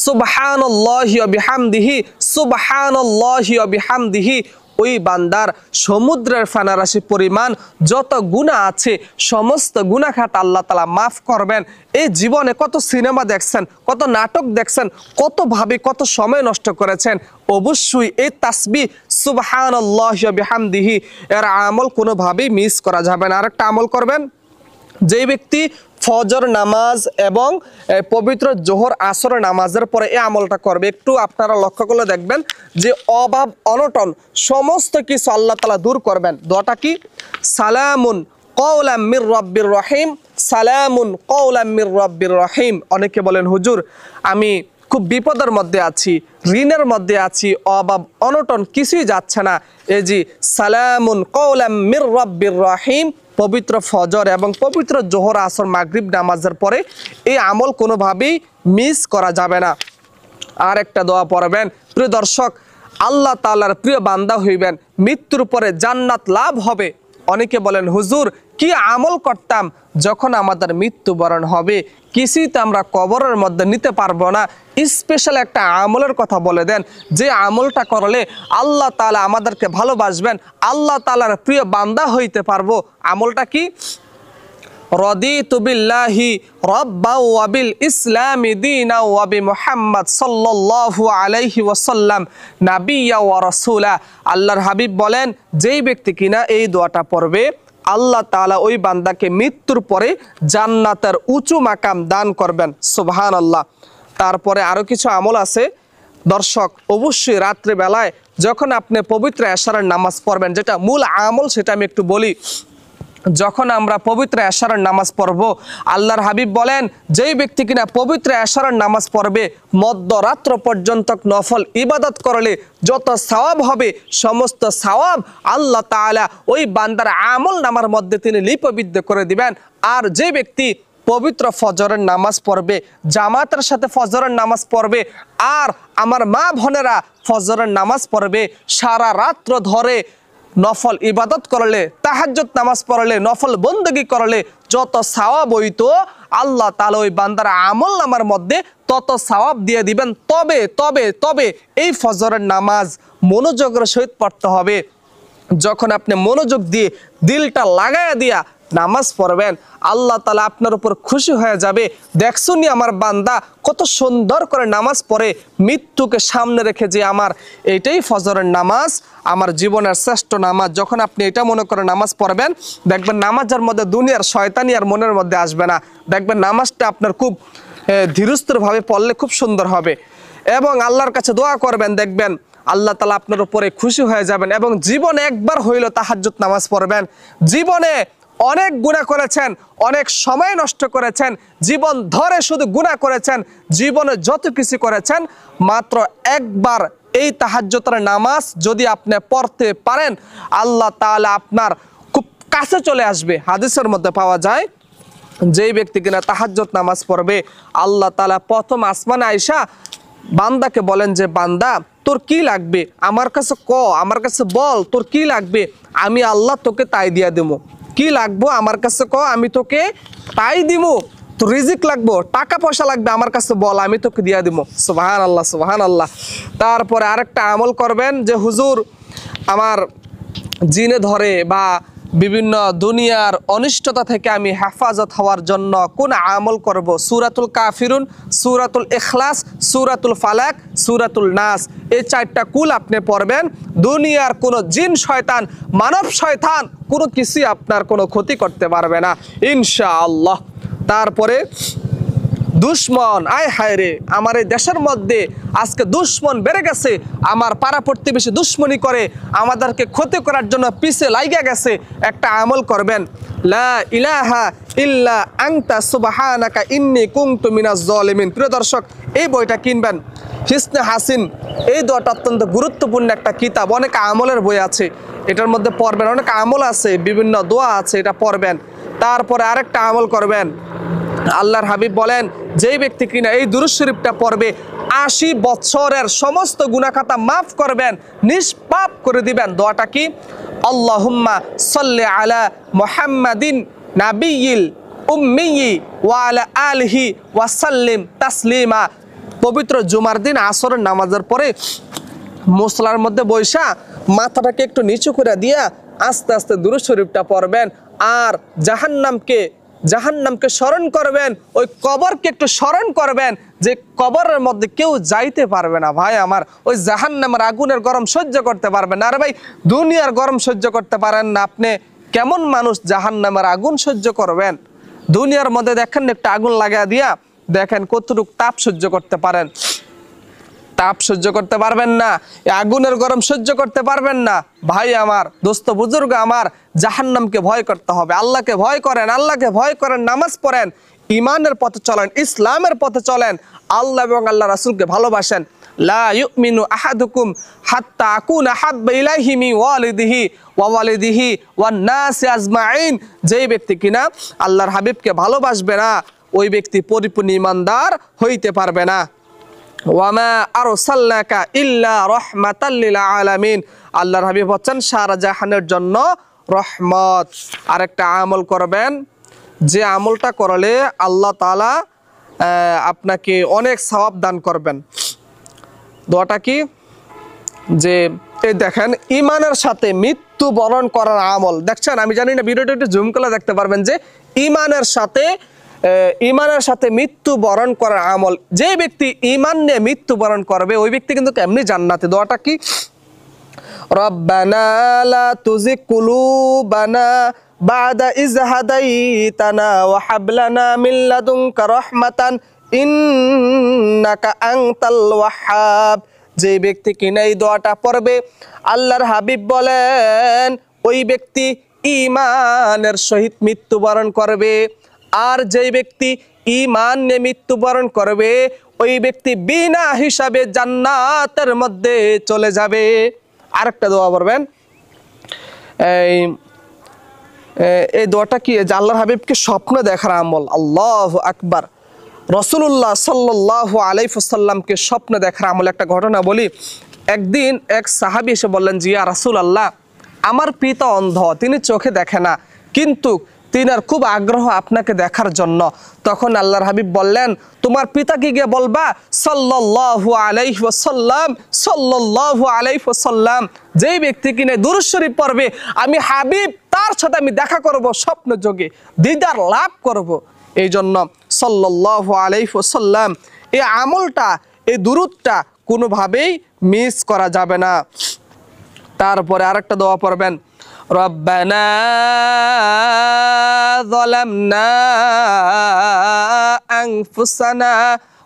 সুবহানাল্লাহি ওয়া বিহামদিহি, সুবহানাল্লাহি ওয়া বিহামদিহি, ওই বান্দার সমুদ্রের ফেনারাশি পরিমাণ যত গুনাহ আছে সমস্ত গুনাহ খাতা আল্লাহ তাআলা মাফ করবেন। এই জীবনে কত সিনেমা দেখছেন, কত নাটক দেখছেন, কত ভাবে কত সময় নষ্ট করেছেন, অবশ্যই এই তাসবিহ সুবহানাল্লাহি ওয়া বিহামদিহি এর আমল কোনোভাবেই মিস করা যাবে না। আরেকটা আমল করবেন, যেই ব্যক্তি ফজর নামাজ এবং পবিত্র জোহর আসর নামাজের পরে এই আমলটা করবে, একটু আপনারা লক্ষ্য করলে দেখবেন যে অভাব অনটন সমস্ত কিছু আল্লাহ তাআলা দূর করবেন। দোয়াটা কি? সালামুন কওলাম মির রাব্বির রহিম, সালামুন কওলাম মির রাব্বির রহিম। অনেকে বলেন হুজুর আমি খুব বিপদের মধ্যে আছি, ঋণের মধ্যে আছি, অভাব অনটন কিছুই যাচ্ছে না। এই জি সালামুন কওলাম মির রাব্বির রহিম, পবিত্র ফজর এবং পবিত্র জোহর আসর মাগরিব নামাজের পরে এই আমল কোনোভাবেই মিস করা যাবে না। আর একটা দোয়া পড়বেন, প্রিয় দর্শক, আল্লাহ তাআলার প্রিয় বান্দা হইবেন, মৃত্যুর পরে জান্নাত লাভ হবে। অনেকে বলেন হুজুর কি আমল করতাম যখন আমাদের মৃত্যুবরণ হবে, কিছুই তো আমরা কবরের মধ্যে নিতে পারবো না। স্পেশাল একটা আমলের কথা বলে দেন, যে আমলটা করলে আল্লাহ তাআলা আমাদেরকে ভালোবাসবেন, আল্লাহ তাআলার প্রিয় বান্দা হইতে পারবো। আমলটা কি? রাদিতু বিল্লাহি রাব্বাও ওয়া বিল ইসলামি দীনাও ওয়া বিমুহাম্মদ সাল্লাল্লাহু আলাইহি ওয়াসাল্লাম নাবিয়্যা ওয়া রাসূলা। আল্লাহর হাবিব বলেন, যেই ব্যক্তি কিনা এই দোয়াটা পড়বে আল্লাহ তাআলা ওই বান্দাকে মৃত্যুর পরে জান্নাতের উঁচু মাকাম দান করবেন। সুবহানাল্লাহ। তারপরে আরো কিছু আমল আছে দর্শক, অবশ্যই রাত্রে বেলায় যখন আপনি পবিত্র এশারের নামাজ পড়বেন, যেটা মূল আমল সেটা আমি একটু বলি। যখন আমরা পবিত্র এশারের নামাজ পড়ব, আল্লাহর হাবিব বলেন যেই ব্যক্তি কিনা পবিত্র এশারের নামাজ পড়বে মধ্যরাত্র পর্যন্ত নফল ইবাদত করলে যত সওয়াব হবে সমস্ত সওয়াব আল্লাহ তাআলা ওই বান্দার আমল নামার মধ্যে তিনি লিপিবদ্ধ করে দিবেন। আর যে ব্যক্তি পবিত্র ফজরের নামাজ পড়বে, জামাতের সাথে ফজরের নামাজ পড়বে, আর আমার মা বোনেরা ফজরের নামাজ পড়বে, সারা রাত্র ধরে নফল ইবাদত করলে, তাহাজ্জুদ নামাজ পড়লে, নফল বন্দেগী করলে যত সওয়াব হইতো আল্লাহ তাআলা ওই বান্দার আমল নামার মধ্যে তত সওয়াব দিয়ে দিবেন। তবে তবে তবে এই ফজরের নামাজ মনোযোগের সহিত পড়তে হবে। যখন আপনি মনোযোগ দিয়ে দিলটা লাগায়া দিয়া নামাজ পড়বেন আল্লাহ তাআলা আপনার উপর খুশি হয়ে যাবে। দেখছুনি আমার বান্দা কত সুন্দর করে নামাজ পড়ে, মৃত্যুকে সামনে রেখে যে আমার এইটাই ফজরের নামাজ, আমার জীবনের শ্রেষ্ঠ নামাজ। যখন আপনি এটা মনে করে নামাজ পড়বেন দেখবেন নামাজের মধ্যে দুনিয়ার শয়তানি আর মনের মধ্যে আসবে না। দেখবেন নামাজটা আপনার খুব ধীরস্থিরভাবে পড়লে খুব সুন্দর হবে। এবং আল্লাহর কাছে দোয়া করবেন, দেখবেন আল্লাহ তাআলা আপনার উপরে খুশি হয়ে যাবেন। এবং জীবনে একবার হইল তাহাজ্জুদ নামাজ পড়বেন। জীবনে অনেক গুনাহ করেছেন, অনেক সময় নষ্ট করেছেন, জীবন ধরে শুধু গুনাহ করেছেন, জীবনে যত কিছু করেছেন, মাত্র একবার এই তাহাজ্জুদের নামাজ যদি আপনি পড়তে পারেন আল্লাহ তাআলা আপনার খুব কাছে চলে আসবে। হাদিসের মধ্যে পাওয়া যায় যেই ব্যক্তি কিনা তাহাজ্জুদ নামাজ পড়বে আল্লাহ তাআলা প্রথম আসমানে আইসা বান্দাকে বলেন যে বান্দা তোর কি লাগবে আমার কাছে আমার কাছে বল, তোর কি লাগবে, আমি আল্লাহ তোকে তাই দিয়া দেবো। কি লাগবো আমার কাছে আমি তোকে তাই দিব। তো রিজিক লাগবো, টাকা পয়সা লাগবে, আমার কাছে বল, আমি তোকে দিয়া দিব। সুবহানাল্লাহ সুবহানাল্লাহ। তারপরে আরেকটা আমল করবেন যে হুজুর আমার জিনে ধরে বা বিভিন্ন দুনিয়ার অনিষ্টতা থেকে আমি হেফাজত হওয়ার জন্য কোন আমল করব? সূরাতুল কাফিরুন, সূরাতুল ইখলাস, সূরাতুল ফালাক, সূরাতুল নাস, এই চারটা কুল আপনি পড়বেন। দুনিয়ার কোনো জিন শয়তান, মানব শয়তান কোনো কিছুই আপনার কোনো ক্ষতি করতে পারবে না ইনশাআল্লাহ। তারপরে দুশ্মন, আয় হায় রে, আমার এই দেশের মধ্যে আজকে দুশ্মন বেড়ে গেছে, আমার পাড়া প্রতিবেশী দুশ্মনী করে আমাদেরকে ক্ষতি করার জন্য পিছে লাইগা গেছে। একটা আমল করবেন, লা ইলাহা ইল্লা আনতা সুবহানাকা ইন্নী কুনতু মিনাজ জালিমিন। প্রিয় দর্শক, এই বইটা কিনবেন, হিসনে হাসিন। এই দোয়াটা অত্যন্ত গুরুত্বপূর্ণ একটা কিতাব, অনেক আমলের বই আছে, এটার মধ্যে পড়বেন, অনেক আমল আছে, বিভিন্ন দোয়া আছে, এটা পড়বেন। তারপরে আরেকটা আমল করবেন, আল্লাহর হাবিব বলেন যেই ব্যক্তি কিনা এই দুরূদ শরীফটা পড়বে 80 বছরের সমস্ত গুনাহ খাতা মাফ করবেন, নিষ্পাপ করে দিবেন। দোয়াটা কি? আল্লাহুম্মা সাল্লি আলা মুহাম্মাদিন নাবিয়্যিল উম্মিয়্যি ওয়া আলা আলিহি ওয়া সাল্লিম তাসলিমা। পবিত্র জুমার দিন আসরের নামাজের পরে মুসলার মধ্যে বৈশা মাথাটাকে একটু নিচু করে দিয়া আস্তে আস্তে দুরূদ শরীফটা পড়বেন। আর জাহান্নামকে স্মরণ করবেন, ওই কবরকে একটু স্মরণ করবেন যে কবরের মধ্যে কেউ যাইতে পারবে না। ভাই আমার, ওই জাহান্নামের আগুনের গরম সহ্য করতে পারবেন না। আরে ভাই, দুনিয়ার গরম সহ্য করতে পারেন না, আপনি কেমন মানুষ জাহান্নামের আগুন সহ্য করবেন? দুনিয়ার মধ্যে দেখেন একটা আগুন লাগা দিয়া দেখেন কতটুকু তাপ সহ্য করতে পারেন। তাপ সহ্য করতে পারবেন না, আগুনের গরম সহ্য করতে পারবেন না। ভাই আমার, দোস্ত বুজুর্গ আমার, জাহান্নামকে ভয় করতে হবে। আল্লাহকে ভয় করেন, আল্লাহকে ভয় করেন, নামাজ পড়েন, ইমানের পথে চলেন, ইসলামের পথে চলেন, আল্লাহ এবং আল্লাহ রাসূলকে ভালোবাসেন। লা ইউমিনু আহাদুকুম হাত্তা আকুনা হাব্বা ইলাইহি মিন ওয়ালিদিহি ওয়া ওয়ালিদিহি ওয়ান নাসি আজমাইন। যেই ব্যক্তি কিনা আল্লাহর হাবিবকে ভালোবাসবে না, ওই ব্যক্তি পরিপূর্ণ ঈমানদার হইতে পারবে না। ওয়ামা আরসালনাকা ইল্লা রাহমাতাল লিল আলামিন। আল্লাহর হাবিব হচ্ছেন সারা জাহানের জন্য রহমত। আরেকটা আমল করবেন, যে আমলটা করলে আল্লাহ তাআলা আপনাকে অনেক সওয়াব দান করবেন। দোয়াটা কি? যে এই দেখেন, ইমানের সাথে মৃত্যু বরণ করার আমল। দেখছেন, আমি জানি না, ভিডিওটা একটু জুম করে দেখতে পারবেন যে ইমানের সাথে মৃত্যু বরণ করার আমল। যে ব্যক্তি ঈমান নিয়ে মৃত্যু বরণ করবে ওই ব্যক্তি কিন্তু এমনি জান্নাতে। দোয়াটা কি? রব্বানা লা তুজিগ কুলুবানা বাদা ইয হাদাইতানা ওয়া হাব লানা মিন লাদুনকা রাহমাতান ইন্নাকা আনতাল ওয়াহ্হাব। যে ব্যক্তি কিনা এই দোয়াটা পড়বে, আল্লাহর হাবিব বলেন ওই ব্যক্তি ঈমানের সহিত মৃত্যুবরণ করবে। আর যেই ব্যক্তি ঈমান নিয়ে মৃত্যুবরণ করবে ওই ব্যক্তি বিনা হিসাবে জান্নাতের মধ্যে চলে যাবে। আরেকটা দোয়া পড়বেন, এই দোয়াটা কি? যে আল্লাহর হাবিবকে স্বপ্নে দেখার আমল। আল্লাহু আকবার। রাসূলুল্লাহ সাল্লাল্লাহু আলাইহি ওয়াসাল্লামকে স্বপ্নে দেখার আমল। একটা ঘটনা বলি। একদিন এক সাহাবী এসে বললেন, জি ইয়া রাসূলুল্লাহ, আমার পিতা অন্ধ, তিনি চোখে দেখে না, কিন্তু তিনার খুব আগ্রহ আপনাকে দেখার জন্য। তখন আল্লাহর হাবিব বললেন, তোমার পিতাকে গিয়ে বলবা সাল্লাল্লাহু আলাইহি ওয়াসাল্লাম, সাল্লাল্লাহু আলাইহি ওয়াসাল্লাম, যেই ব্যক্তি কিনে দুরূদ শরীফ পড়বে আমি হাবিব তার সাথে আমি দেখা করব, স্বপ্ন যোগে দিদার লাভ করব। এই জন্য সাল্লাল্লাহু আলাইহি ওয়াসাল্লাম, এই আমলটা, এই দুরূদটা কোনোভাবেই মিস করা যাবে না। তারপরে আরেকটা দোয়া পড়বেন, রব্বানা যালামনা আনফুসানা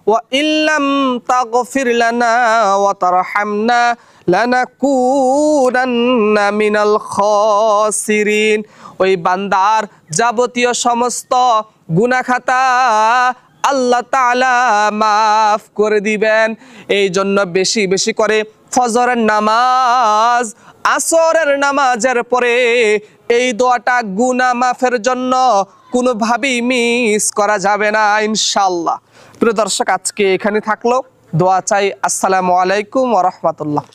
ওয়া ইল্লাম তাগফির লানা ওয়া তারহামনা লানাকুনান্না মিনাল খাসিরিন। ওই বান্দার যাবতীয় সমস্ত গুনাহ খাতা আল্লাহ তাআলা মাফ করে দিবেন। এই জন্য বেশি বেশি করে ফজরের নামাজ, আসরের নামাজের পরে এই দোয়াটা গুনাহ মাফের জন্য কোনোভাবেই মিস করা যাবে না ইনশাআল্লাহ। প্রিয় দর্শক, আজকে এখানে থাকলো। দোয়া চাই। আসসালামু আলাইকুম ওয়া রাহমাতুল্লাহ।